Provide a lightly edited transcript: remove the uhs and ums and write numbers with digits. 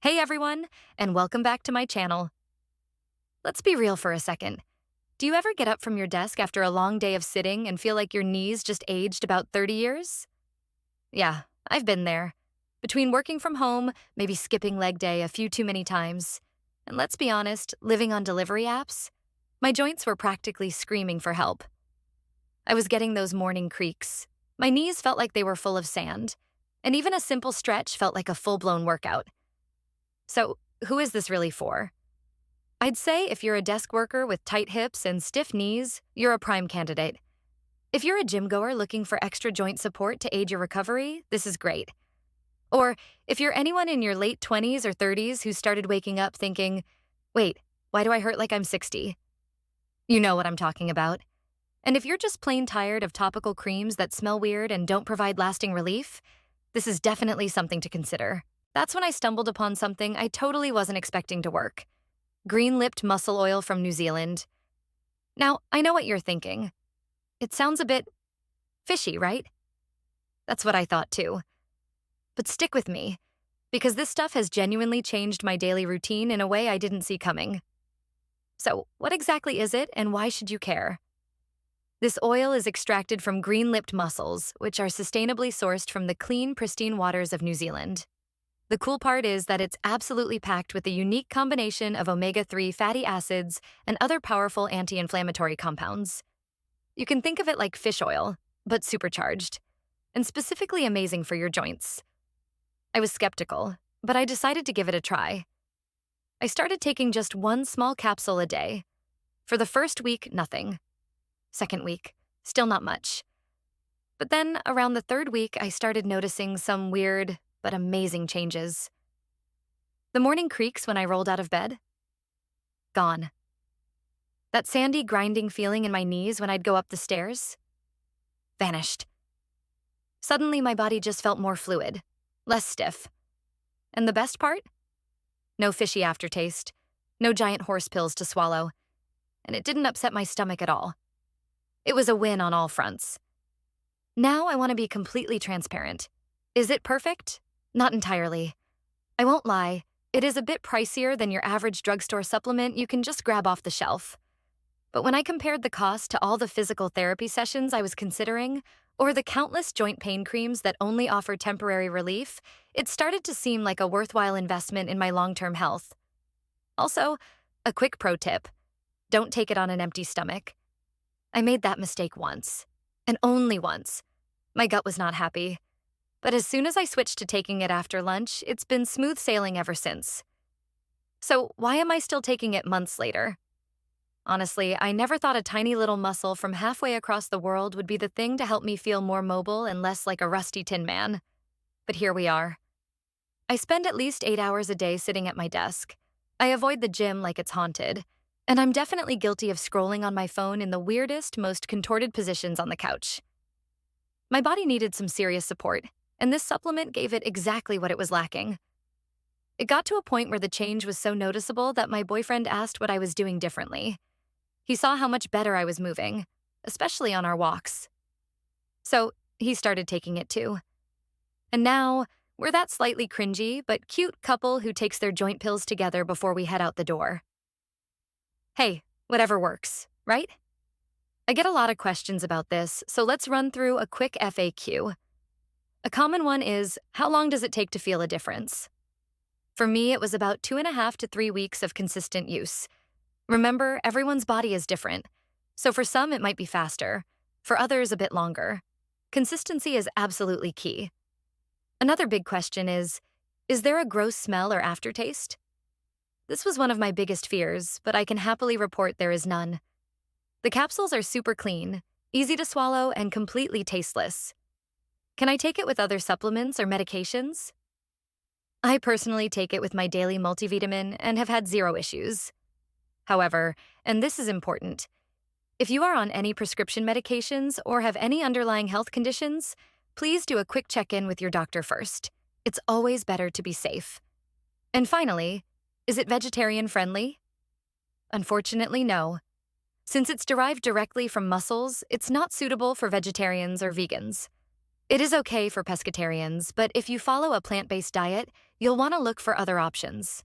Hey everyone, and welcome back to my channel. Let's be real for a second. Do you ever get up from your desk after a long day of sitting and feel like your knees just aged about 30 years? Yeah, I've been there. Between working from home, maybe skipping leg day a few too many times, and let's be honest, living on delivery apps, my joints were practically screaming for help. I was getting those morning creaks. My knees felt like they were full of sand, and even a simple stretch felt like a full-blown workout. So, who is this really for? I'd say if you're a desk worker with tight hips and stiff knees, you're a prime candidate. If you're a gym goer looking for extra joint support to aid your recovery, this is great. Or if you're anyone in your late 20s or 30s who started waking up thinking, wait, why do I hurt like I'm 60? You know what I'm talking about. And if you're just plain tired of topical creams that smell weird and don't provide lasting relief, this is definitely something to consider. That's when I stumbled upon something I totally wasn't expecting to work. Green Lipped Mussel Oil from New Zealand. Now, I know what you're thinking. It sounds a bit fishy, right? That's what I thought too. But stick with me, because this stuff has genuinely changed my daily routine in a way I didn't see coming. So, what exactly is it and why should you care? This oil is extracted from green-lipped mussels, which are sustainably sourced from the clean, pristine waters of New Zealand. The cool part is that it's absolutely packed with a unique combination of omega-3 fatty acids and other powerful anti-inflammatory compounds. You can think of it like fish oil, but supercharged, and specifically amazing for your joints. I was skeptical, but I decided to give it a try. I started taking just one small capsule a day. For the first week, nothing. Second week, still not much. But then, around the third week, I started noticing some weird but amazing changes. The morning creaks when I rolled out of bed? Gone. That sandy, grinding feeling in my knees when I'd go up the stairs? Vanished. Suddenly, my body just felt more fluid, less stiff. And the best part? No fishy aftertaste, no giant horse pills to swallow, and it didn't upset my stomach at all. It was a win on all fronts. Now I want to be completely transparent. Is it perfect? Not entirely. I won't lie, it is a bit pricier than your average drugstore supplement you can just grab off the shelf. But when I compared the cost to all the physical therapy sessions I was considering, or the countless joint pain creams that only offer temporary relief, it started to seem like a worthwhile investment in my long-term health. Also, a quick pro tip: don't take it on an empty stomach. I made that mistake once, and only once. My gut was not happy. But as soon as I switched to taking it after lunch, it's been smooth sailing ever since. So why am I still taking it months later? Honestly, I never thought a tiny little muscle from halfway across the world would be the thing to help me feel more mobile and less like a rusty tin man. But here we are. I spend at least 8 hours a day sitting at my desk. I avoid the gym like it's haunted. And I'm definitely guilty of scrolling on my phone in the weirdest, most contorted positions on the couch. My body needed some serious support, and this supplement gave it exactly what it was lacking. It got to a point where the change was so noticeable that my boyfriend asked what I was doing differently. He saw how much better I was moving, especially on our walks. So he started taking it too. And now, we're that slightly cringy but cute couple who takes their joint pills together before we head out the door. Hey, whatever works, right? I get a lot of questions about this, so let's run through a quick FAQ. A common one is, how long does it take to feel a difference? For me, it was about 2.5 to 3 weeks of consistent use. Remember, everyone's body is different, so for some it might be faster, for others a bit longer. Consistency is absolutely key. Another big question is there a gross smell or aftertaste? This was one of my biggest fears, but I can happily report there is none. The capsules are super clean, easy to swallow, and completely tasteless. Can I take it with other supplements or medications? I personally take it with my daily multivitamin and have had zero issues. However, and this is important, if you are on any prescription medications or have any underlying health conditions, please do a quick check-in with your doctor first. It's always better to be safe. And finally, is it vegetarian-friendly? Unfortunately, no. Since it's derived directly from mussels, it's not suitable for vegetarians or vegans. It is okay for pescatarians, but if you follow a plant-based diet, you'll want to look for other options.